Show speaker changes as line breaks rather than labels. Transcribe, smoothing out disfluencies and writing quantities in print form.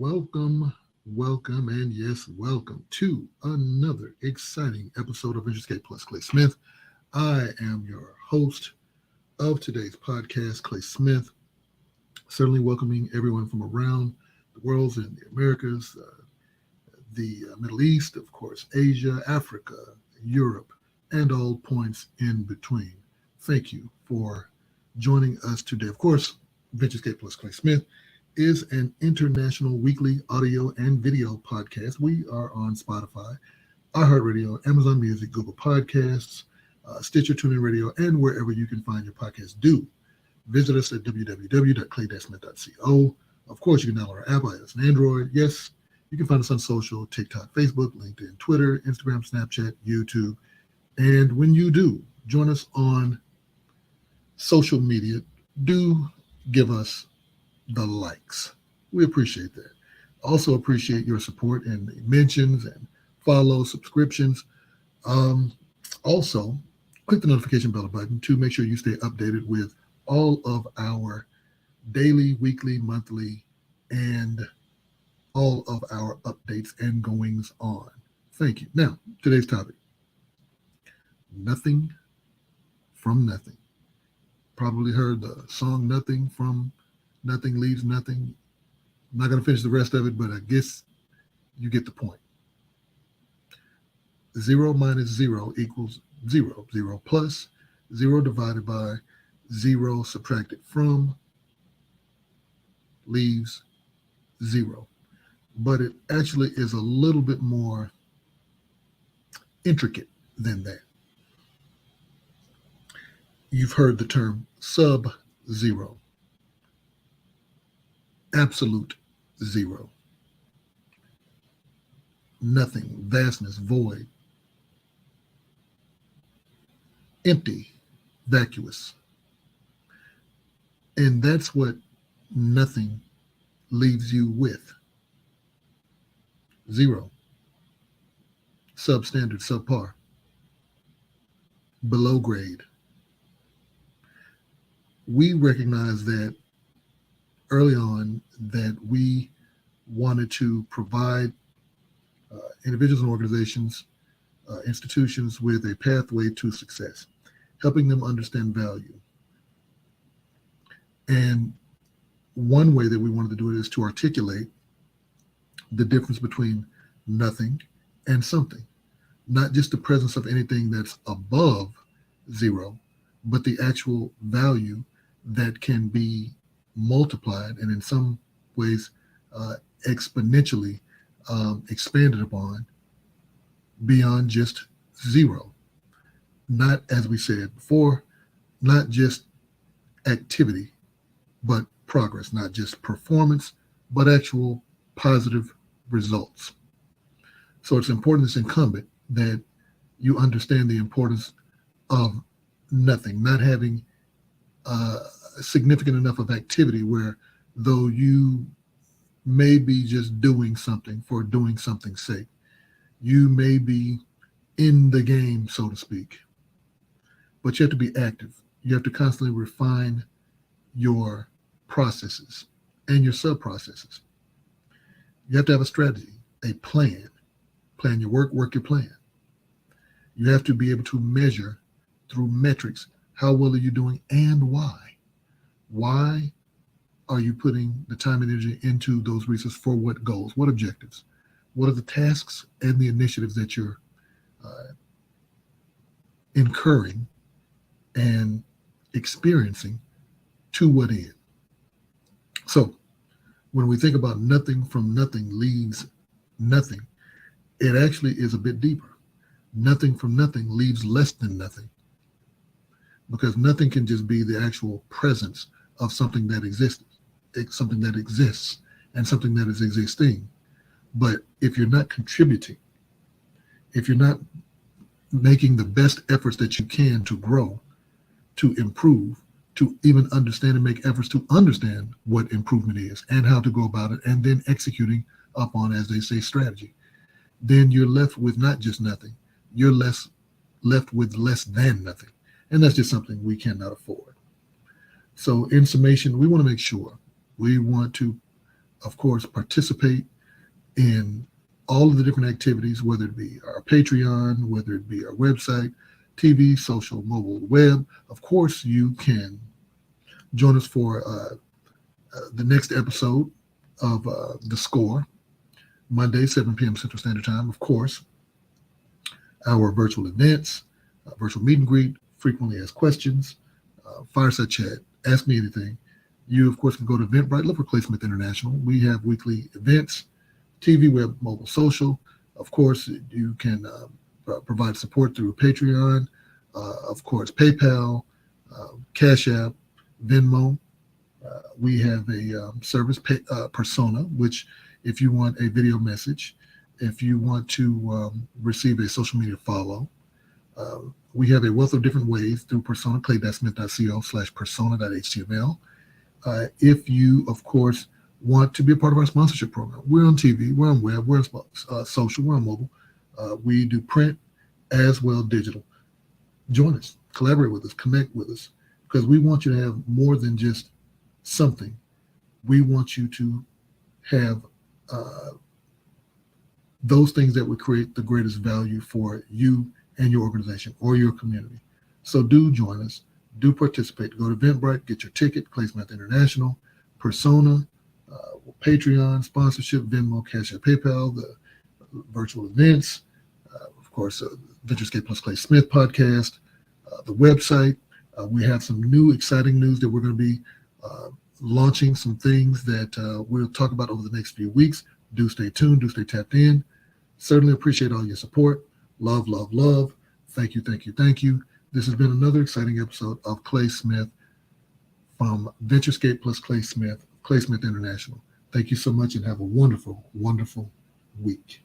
Welcome, welcome, and yes, welcome to another exciting episode of Venturescape plus Clay Smith. I am your host of today's podcast, Clay Smith. Certainly welcoming everyone from around the world in the Americas, the Middle East, of course, Asia, Africa, Europe, and all points in between. Thank you for joining us today. Of course, Venturescape plus Clay Smith is an international weekly audio and video podcast. We are on Spotify, iHeartRadio, Amazon Music, Google Podcasts, Stitcher, TuneIn Radio, and wherever you can find your podcast. Do visit us at www.clay-smith.co. Of course, you can download our app, iOS and Android. Yes, you can find us on social, TikTok, Facebook, LinkedIn, Twitter, Instagram, Snapchat, YouTube. And when you do join us on social media, do give us the likes. We appreciate that. Also appreciate your support and the mentions and follows, subscriptions. Also, click the notification bell button to make sure you stay updated with all of our daily, weekly, monthly, and all of our updates and goings on. Thank you. Now, today's topic, nothing from nothing. Probably heard the song Nothing from Nothing Leaves Nothing. I'm not going to finish the rest of it, but I guess you get the point. 0 minus 0 equals 0. 0 plus 0 divided by 0 subtracted from leaves 0. But it actually is a little bit more intricate than that. You've heard the term sub-zero. Absolute zero. Nothing, vastness, void. Empty, vacuous. And that's what nothing leaves you with. Zero. Substandard, subpar. Below grade. We recognize that early on that we wanted to provide individuals and organizations, institutions with a pathway to success, helping them understand value. And one way that we wanted to do it is to articulate the difference between nothing and something, not just the presence of anything that's above zero, but the actual value that can be multiplied and in some ways exponentially expanded upon beyond just zero. Not, as we said before, not just activity, but progress, not just performance, but actual positive results. So it's important, it's incumbent that you understand the importance of nothing, not having significant enough of activity where though you may be just doing something for doing something's sake, you may be in the game, so to speak, but you have to be active. You have to constantly refine your processes and your sub-processes. You have to have a strategy, a plan. Plan your work, work your plan. You have to be able to measure through metrics how well are you doing and why. Why are you putting the time and energy into those resources? For what goals? What objectives? What are the tasks and the initiatives that you're incurring and experiencing to what end? So when we think about nothing from nothing leaves nothing, it actually is a bit deeper. Nothing from nothing leaves less than nothing, because nothing can just be the actual presence of something that exists, something that exists, and something that is existing. But if you're not contributing, if you're not making the best efforts that you can to grow, to improve, to even understand and make efforts to understand what improvement is and how to go about it, and then executing upon, as they say, strategy, then you're left with not just nothing, you're left with less than nothing. And that's just something we cannot afford. So in summation, we want to make sure, we want to of course, participate in all of the different activities, whether it be our Patreon, whether it be our website, TV, social, mobile, web. Of course, you can join us for the next episode of The Score, Monday, 7 p.m. Central Standard Time. Of course, our virtual events, virtual meet and greet, frequently asked questions, fireside chat, ask me anything. You, of course, can go to Eventbrite, look for Clay Smith International. We have weekly events, TV, web, mobile, social. Of course, you can provide support through Patreon, of course, PayPal, Cash App, Venmo. We have a service, Persona, which if you want a video message, if you want to receive a social media follow, we have a wealth of different ways through Persona, clay.smith.co/persona.html. If you, of course, want to be a part of our sponsorship program, we're on TV, we're on web, we're on social, we're on mobile. We do print as well digital. Join us, collaborate with us, connect with us, because we want you to have more than just something. We want you to have those things that would create the greatest value for you and your organization or your community. So do join us, do participate. Go to Eventbrite, get your ticket, Clay Smith International, Persona, Patreon, sponsorship, Venmo, Cash App, PayPal, the virtual events, of course, Venturescape plus Clay Smith podcast, the website. We have some new exciting news that we're going to be launching, some things that we'll talk about over the next few weeks. Do stay tuned, do stay tapped in. Certainly appreciate all your support. Love, love, love. Thank you, thank you, thank you. This has been another exciting episode of Clay Smith from Venturescape plus Clay Smith International. Thank you so much and have a wonderful, wonderful week.